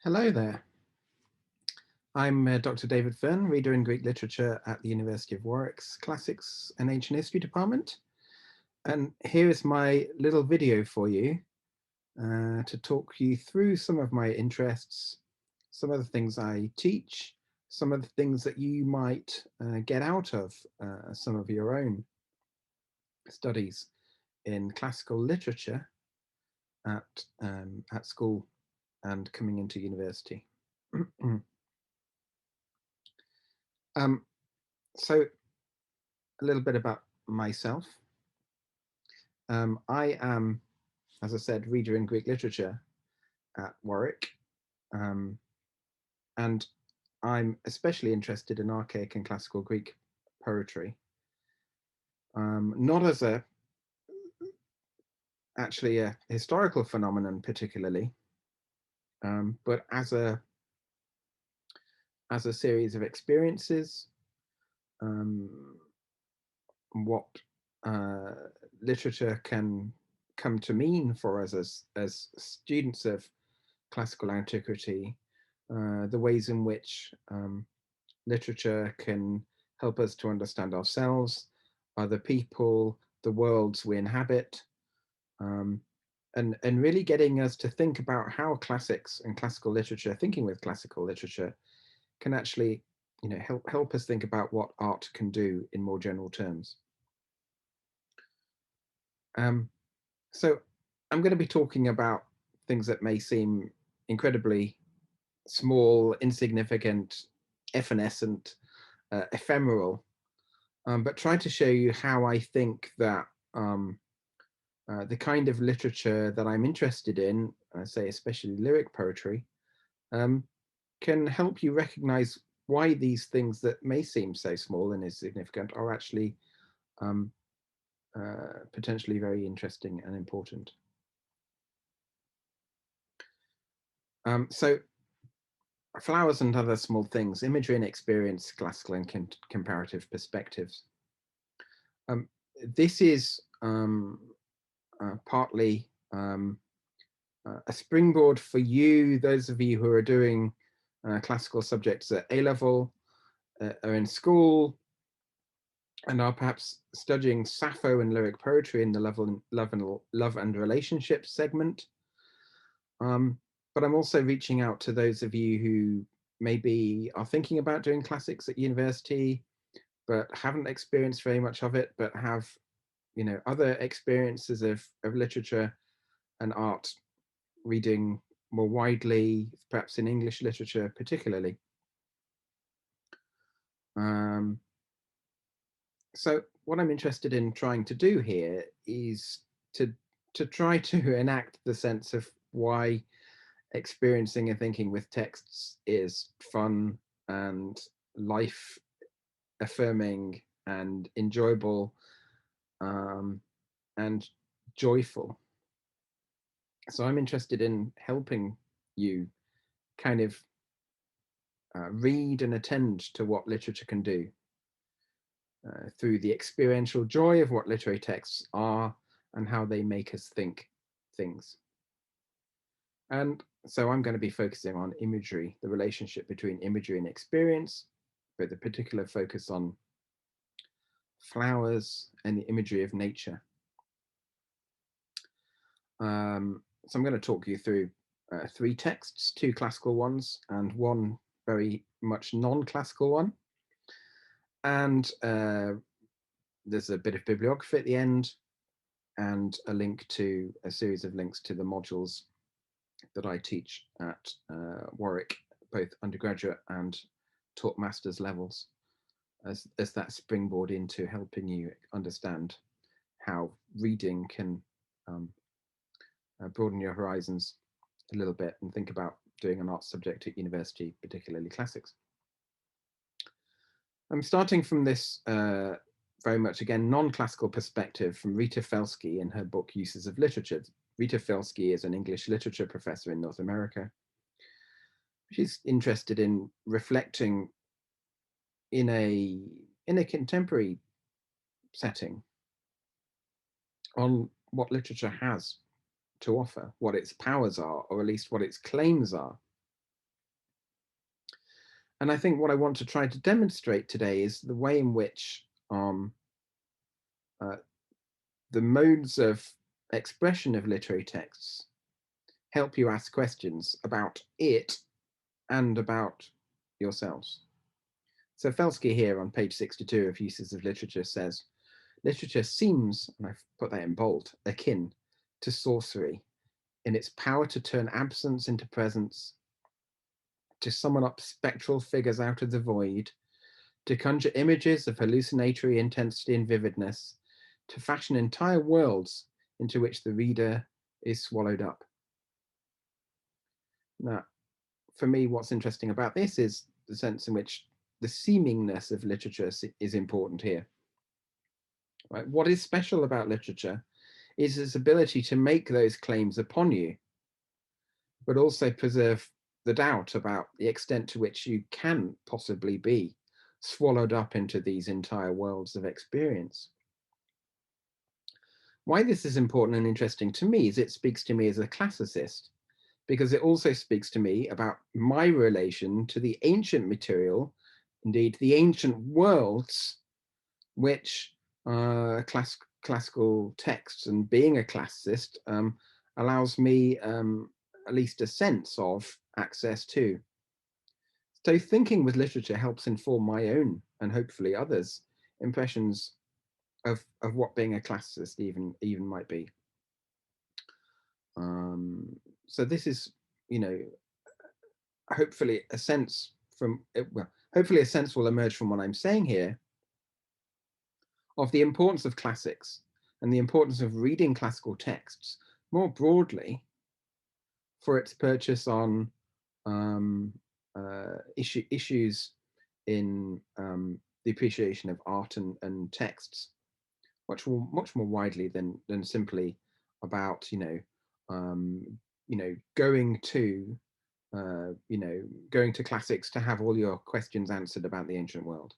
Hello there. I'm Dr. David Fearn, reader in Greek literature at the University of Warwick's Classics and Ancient History department. And here is my little video for you to talk you through some of my interests, some of the things I teach, some of the things that you might get out of some of your own studies in classical literature at school and coming into university. So a little bit about myself. I am, as I said, reader in Greek literature at Warwick, um, and I'm especially interested in archaic and classical Greek poetry, not as actually a historical phenomenon particularly, but as a series of experiences, um, what uh, literature can come to mean for us as students of classical antiquity, the ways in which literature can help us to understand ourselves, other people, the worlds we inhabit, um, and really getting us to think about how classics and classical literature, thinking with classical literature, can actually, help us think about what art can do in more general terms. Um, so I'm going to be talking about things that may seem incredibly small, insignificant, evanescent, ephemeral, but try to show you how I think that the kind of literature that I'm interested in, I say especially lyric poetry, um, can help you recognize why these things that may seem so small and insignificant are actually um, potentially very interesting and important. So flowers and other small things, imagery and experience, classical and comparative perspectives. Um, this is partly a springboard for you, those of you who are doing classical subjects at A level, are in school, and are perhaps studying Sappho and lyric poetry in the love and relationships segment. But I'm also reaching out to those of you who maybe are thinking about doing classics at university, but haven't experienced very much of it, but have, other experiences of literature and art, reading more widely, perhaps in English literature particularly. Um, so what I'm interested in trying to do here is to try to enact the sense of why experiencing and thinking with texts is fun and life affirming and enjoyable, and joyful. So I'm interested in helping you kind of read and attend to what literature can do through the experiential joy of what literary texts are and how they make us think things. And so I'm going to be focusing on imagery, the relationship between imagery and experience, with a particular focus on flowers and the imagery of nature. So I'm going to talk you through three texts, two classical ones and one very much non-classical one. And there's a bit of bibliography at the end and a link to a series of links to the modules that I teach at Warwick, both undergraduate and taught master's levels, as that springboard into helping you understand how reading can broaden your horizons a little bit and think about doing an art subject at university, particularly classics. I'm starting from this very much, again, non-classical perspective from Rita Felsky in her book Uses of Literature. Rita Felsky is an English literature professor in North America. She's interested in reflecting in a contemporary setting on what literature has to offer, what its powers are, or at least what its claims are. And I think what I want to try to demonstrate today is the way in which uh, the modes of expression of literary texts help you ask questions about it and about yourselves. So Felsky here on page 62 of Uses of Literature says, literature seems, and I've put that in bold, akin to sorcery in its power to turn absence into presence, to summon up spectral figures out of the void, to conjure images of hallucinatory intensity and vividness, to fashion entire worlds into which the reader is swallowed up. Now, for me, what's interesting about this is the sense in which the seemingness of literature is important here. Right? What is special about literature is its ability to make those claims upon you, but also preserve the doubt about the extent to which you can possibly be swallowed up into these entire worlds of experience. Why this is important and interesting to me is it speaks to me as a classicist, because it also speaks to me about my relation to the ancient material, indeed the ancient worlds, which classical texts, and being a classicist allows me at least a sense of access to. So thinking with literature helps inform my own, and hopefully others, impressions of what being a classicist even might be. So this is, you know, hopefully a sense from it, well, hopefully a sense will emerge from what I'm saying here of the importance of classics and the importance of reading classical texts more broadly for its purchase on issues in the appreciation of art and texts, much more widely than simply about going to going to classics to have all your questions answered about the ancient world.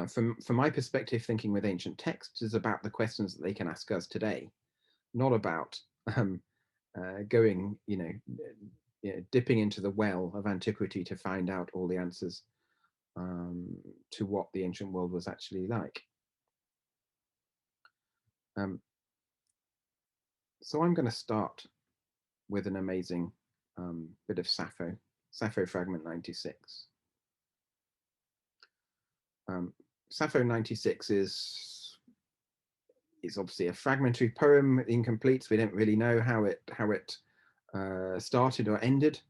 From my perspective, thinking with ancient texts is about the questions that they can ask us today, not about going, dipping into the well of antiquity to find out all the answers to what the ancient world was actually like. So I'm going to start with an amazing bit of Sappho fragment 96. Sappho 96 is obviously a fragmentary poem, incomplete, so we don't really know how it started or ended.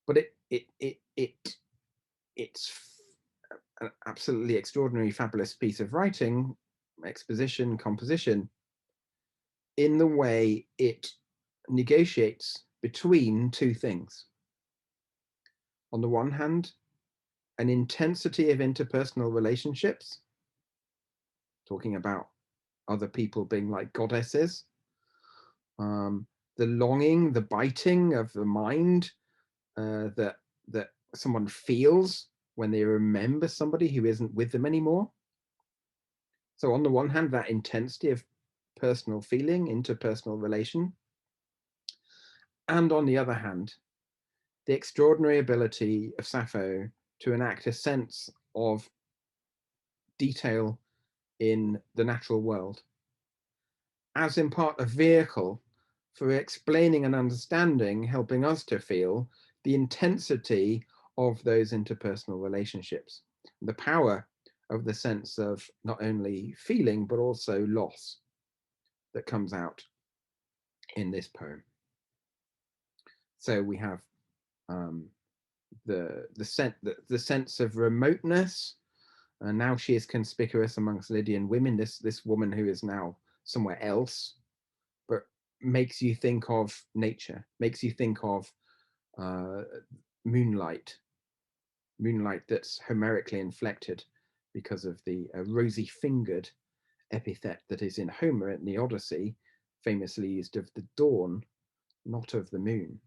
But it's an absolutely extraordinary, fabulous piece of writing, exposition, composition, in the way it negotiates between two things. On the one hand, an intensity of interpersonal relationships, talking about other people being like goddesses, the longing, the biting of the mind that someone feels when they remember somebody who isn't with them anymore. So on the one hand, that intensity of personal feeling, interpersonal relation, and on the other hand, the extraordinary ability of Sappho to enact a sense of detail in the natural world as in part a vehicle for explaining and understanding, helping us to feel the intensity of those interpersonal relationships, the power of the sense of not only feeling, but also loss that comes out in this poem. So we have the sense of remoteness, and now she is conspicuous amongst Lydian women, this woman who is now somewhere else, but makes you think of nature, makes you think of moonlight that's Homerically inflected because of the rosy-fingered epithet that is in Homer in the Odyssey, famously used of the dawn, not of the moon.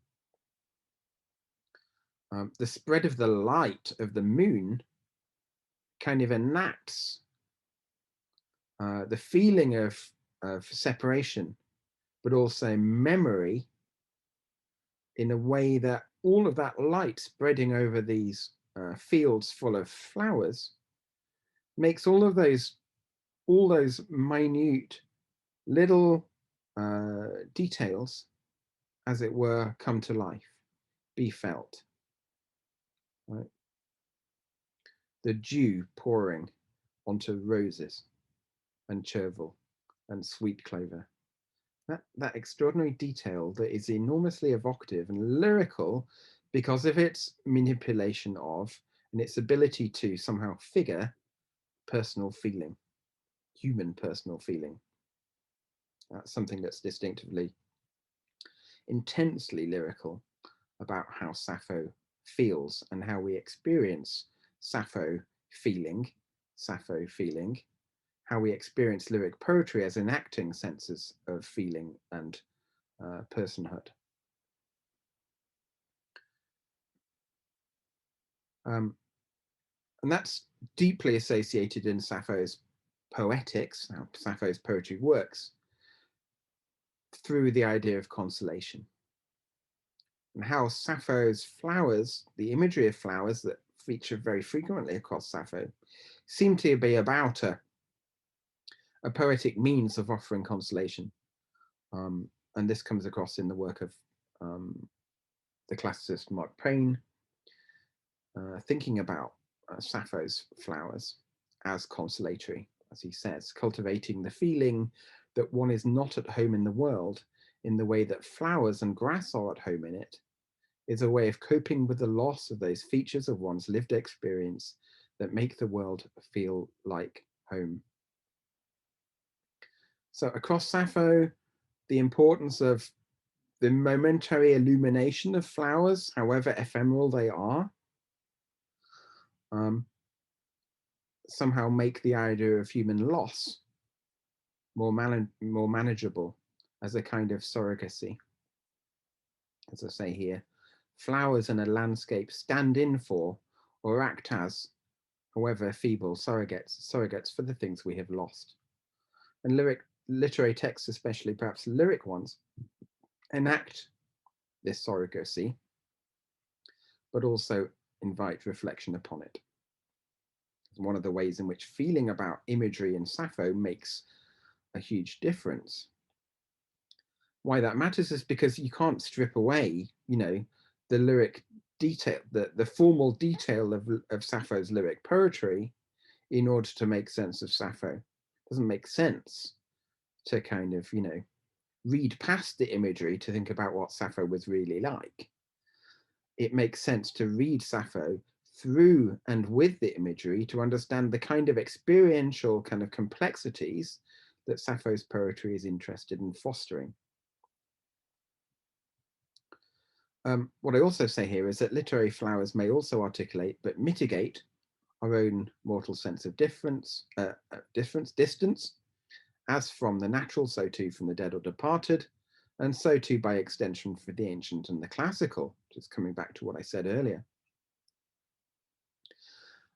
The spread of the light of the moon kind of enacts the feeling of separation, but also memory, in a way that all of that light spreading over these fields full of flowers makes all those minute little details, as it were, come to life, be felt. Right? The dew pouring onto roses and chervil and sweet clover. That extraordinary detail that is enormously evocative and lyrical because of its manipulation of and its ability to somehow figure personal feeling, human personal feeling. That's something that's distinctively, intensely lyrical about how Sappho feels and how we experience Sappho feeling, how we experience lyric poetry as enacting senses of feeling and personhood. And that's deeply associated in Sappho's poetics, how Sappho's poetry works, through the idea of consolation. And how Sappho's flowers, the imagery of flowers that feature very frequently across Sappho, seem to be about a poetic means of offering consolation. And this comes across in the work of the classicist Mark Paine, thinking about Sappho's flowers as consolatory, as he says, cultivating the feeling that one is not at home in the world in the way that flowers and grass are at home in it, is a way of coping with the loss of those features of one's lived experience that make the world feel like home. So across Sappho, the importance of the momentary illumination of flowers, however ephemeral they are, somehow make the idea of human loss more manageable as a kind of surrogacy. As I say here, flowers in a landscape stand in for or act as, however feeble, surrogates for the things we have lost. And literary texts, especially perhaps lyric ones, enact this surrogacy, but also invite reflection upon it. One of the ways in which feeling about imagery in Sappho makes a huge difference. Why that matters is because you can't strip away, the lyric detail, the formal detail of Sappho's lyric poetry in order to make sense of Sappho. It doesn't make sense to kind of, read past the imagery to think about what Sappho was really like. It makes sense to read Sappho through and with the imagery to understand the kind of experiential kind of complexities that Sappho's poetry is interested in fostering. What I also say here is that literary flowers may also articulate but mitigate our own mortal sense of distance, as from the natural, so too from the dead or departed, and so too by extension for the ancient and the classical, just coming back to what I said earlier.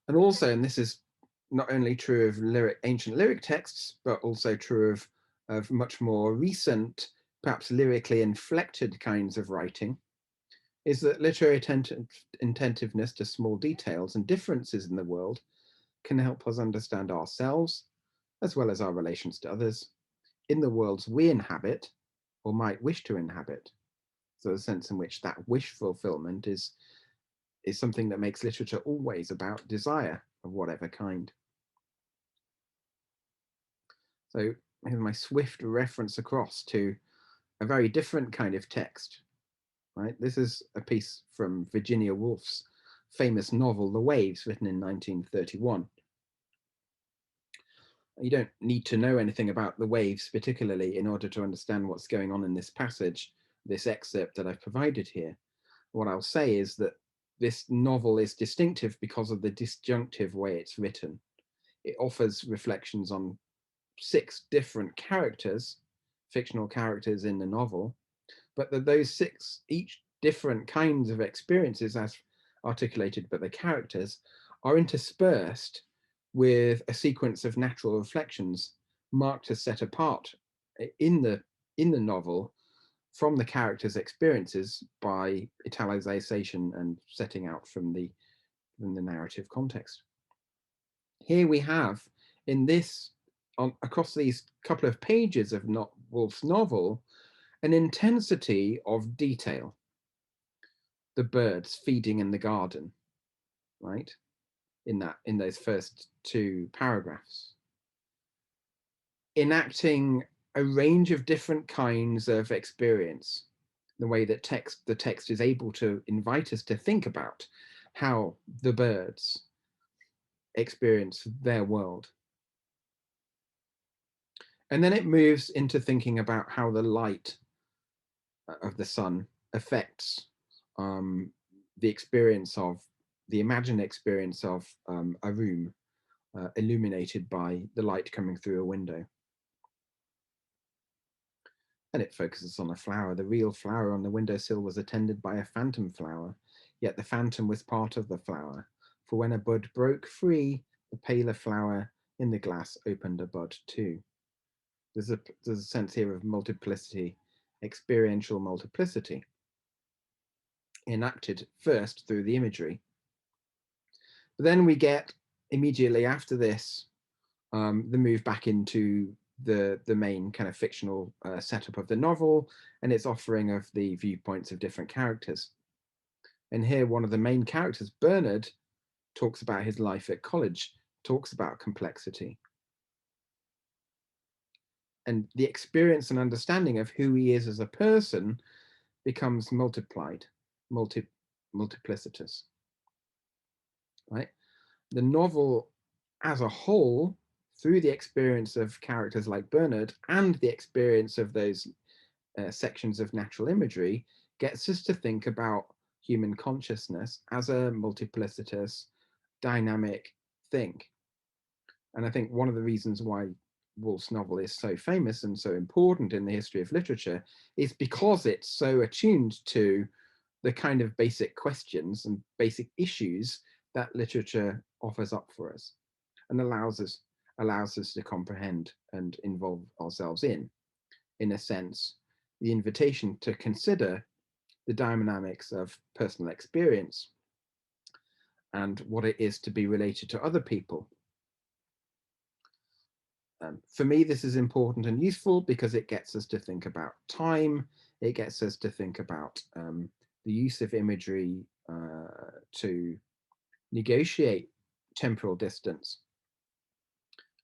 And also, and this is not only true of ancient lyric texts, but also true of much more recent, perhaps lyrically inflected kinds of writing, is that literary attentiveness to small details and differences in the world can help us understand ourselves, as well as our relations to others, in the worlds we inhabit or might wish to inhabit. So the sense in which that wish fulfillment is something that makes literature always about desire of whatever kind. So here's my swift reference across to a very different kind of text. Right? This is a piece from Virginia Woolf's famous novel, The Waves, written in 1931. You don't need to know anything about the waves particularly in order to understand what's going on in this passage, this excerpt that I've provided here. What I'll say is that this novel is distinctive because of the disjunctive way it's written. It offers reflections on 6 different characters, fictional characters in the novel, but that those 6, each different kinds of experiences as articulated by the characters, are interspersed with a sequence of natural reflections marked as set apart in the novel from the character's experiences by italicization and setting out from the narrative context. Here we have in this, across these couple of pages of Woolf's novel, an intensity of detail. The birds feeding in the garden, right? In those first two paragraphs, enacting a range of different kinds of experience, the way that the text is able to invite us to think about how the birds experience their world. And then it moves into thinking about how the light of the sun affects the experience of, the imagined experience of a room illuminated by the light coming through a window. And it focuses on a flower. The real flower on the windowsill was attended by a phantom flower, yet the phantom was part of the flower. For when a bud broke free, the paler flower in the glass opened a bud too. There's a sense here of multiplicity, experiential multiplicity, enacted first through the imagery. But then we get immediately after this the move back into the main kind of fictional setup of the novel and its offering of the viewpoints of different characters. And here one of the main characters, Bernard, talks about his life at college, talks about complexity. And the experience and understanding of who he is as a person becomes multiplied, multiplicitous, right? The novel as a whole, through the experience of characters like Bernard and the experience of those sections of natural imagery, gets us to think about human consciousness as a multiplicitous, dynamic thing. And I think one of the reasons why Woolf's novel is so famous and so important in the history of literature is because it's so attuned to the kind of basic questions and basic issues that literature offers up for us and allows us to comprehend and involve ourselves in a sense, the invitation to consider the dynamics of personal experience and what it is to be related to other people. For me, this is important and useful because it gets us to think about time. It gets us to think about the use of imagery to negotiate temporal distance,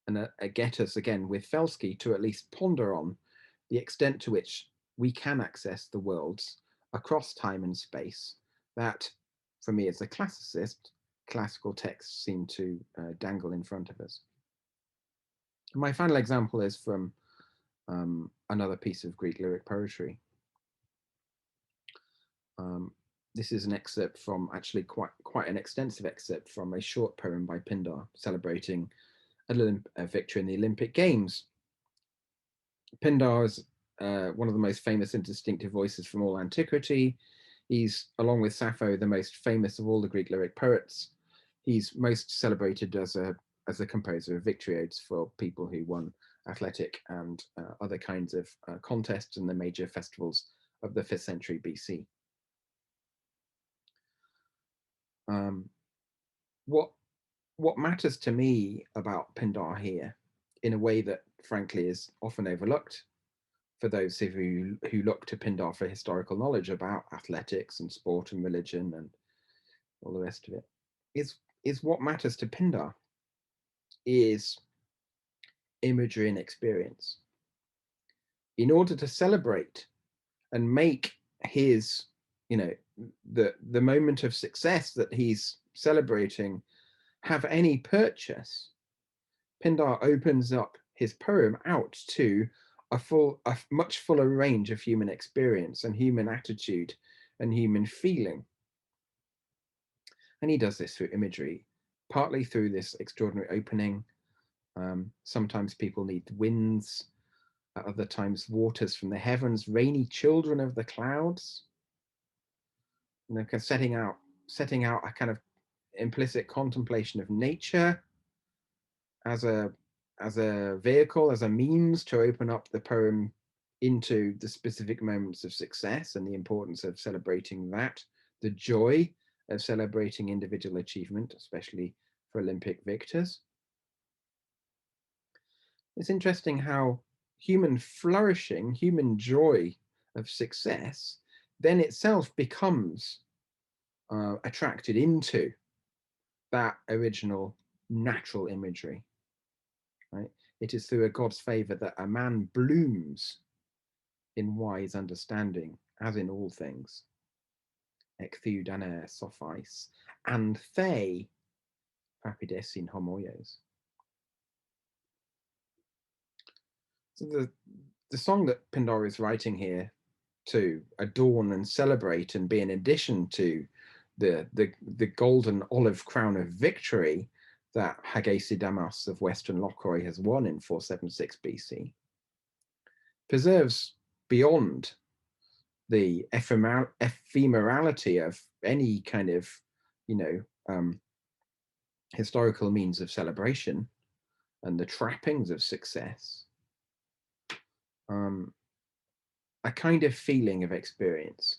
and get us again with Felsky to at least ponder on the extent to which we can access the worlds across time and space that, for me as a classicist, classical texts seem to dangle in front of us. My final example is from another piece of Greek lyric poetry. This is an excerpt from, actually quite an extensive excerpt from a short poem by Pindar celebrating a victory in the Olympic Games. Pindar is one of the most famous and distinctive voices from all antiquity. He's, along with Sappho, the most famous of all the Greek lyric poets. He's most celebrated as a composer of victory odes for people who won athletic and other kinds of contests and the major festivals of the 5th century BC. What matters to me about Pindar here, in a way that frankly is often overlooked for those who look to Pindar for historical knowledge about athletics and sport and religion and all the rest of it, is what matters to Pindar is imagery and experience. In order to celebrate and make his, the moment of success that he's celebrating have any purchase, Pindar opens up his poem out to a much fuller range of human experience and human attitude and human feeling. And he does this through imagery, partly through this extraordinary opening. Sometimes people need winds, at other times waters from the heavens, rainy children of the clouds. Setting out a kind of implicit contemplation of nature as a vehicle, as a means to open up the poem into the specific moments of success and the importance of celebrating that, the joy of celebrating individual achievement, especially for Olympic victors. It's interesting how human flourishing, human joy of success, then itself becomes attracted into that original natural imagery, right? It is through a God's favor that a man blooms in wise understanding, as in all things. Ek theou daner sophice, and they rapides in homoios. So the song that Pindar is writing here to adorn and celebrate and be an addition to the golden olive crown of victory that Hagesidamas of Western Lochroy has won in 476 BC, preserves beyond the ephemerality of any kind of, historical means of celebration and the trappings of success, a kind of feeling of experience,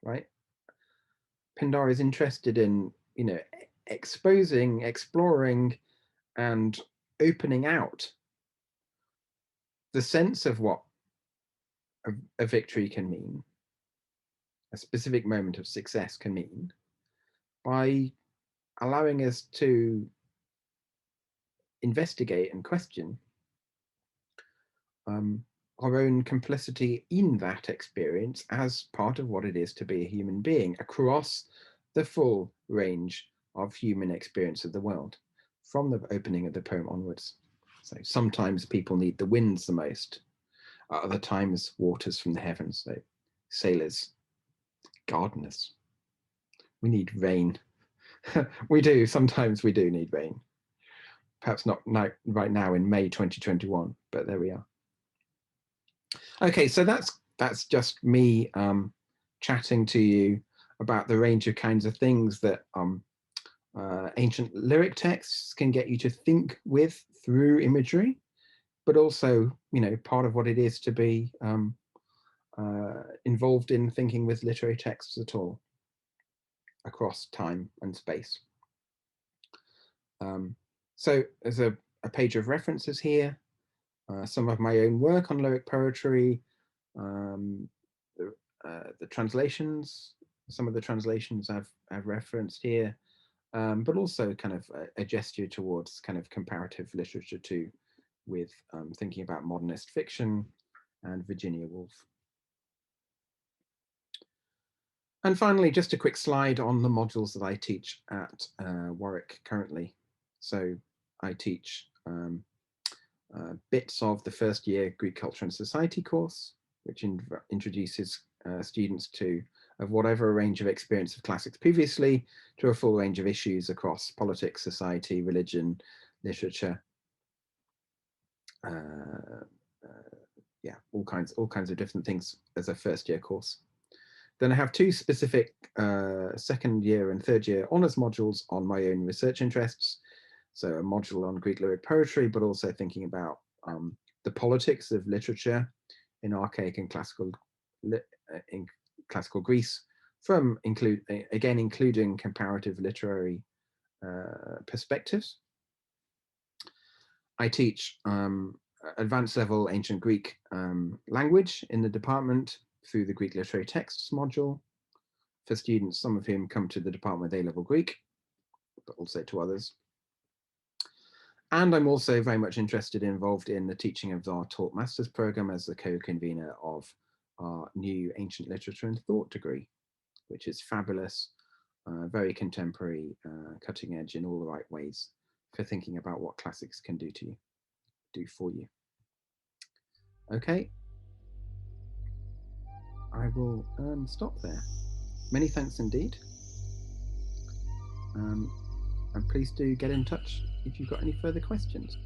right? Pindar is interested in, exposing, exploring, and opening out the sense of what a victory can mean, a specific moment of success can mean, by allowing us to investigate and question our own complicity in that experience as part of what it is to be a human being across the full range of human experience of the world, from the opening of the poem onwards. So sometimes people need the winds the most, at other times waters from the heavens. So sailors, gardeners, we need rain. We do, sometimes we do need rain. Perhaps not right now in May 2021, but there we are. Okay, so that's just me chatting to you about the range of kinds of things that ancient lyric texts can get you to think with through imagery, but also, part of what it is to be involved in thinking with literary texts at all, across time and space. So there's a page of references here. Some of my own work on lyric poetry, the translations, some of the translations I've referenced here, but also kind of a gesture towards kind of comparative literature too, with thinking about modernist fiction and Virginia Woolf. And finally, just a quick slide on the modules that I teach at Warwick currently. So I teach bits of the first year Greek Culture and Society course, which introduces students to of whatever range of experience of classics previously to a full range of issues across politics, society, religion, literature, yeah, all kinds of different things as a first year course. Then I have two specific second year and third year honours modules on my own research interests. So a module on Greek lyric poetry, but also thinking about the politics of literature in archaic and classical Greece, from including comparative literary perspectives. I teach advanced level ancient Greek language in the department through the Greek literary texts module for students, some of whom come to the department with A-level Greek, but also to others. And I'm also very much involved in the teaching of our Taught Masters program as the co-convener of our new Ancient Literature and Thought degree, which is fabulous, very contemporary, cutting edge in all the right ways for thinking about what classics can do for you. Okay, I will stop there. Many thanks indeed. And please do get in touch if you've got any further questions.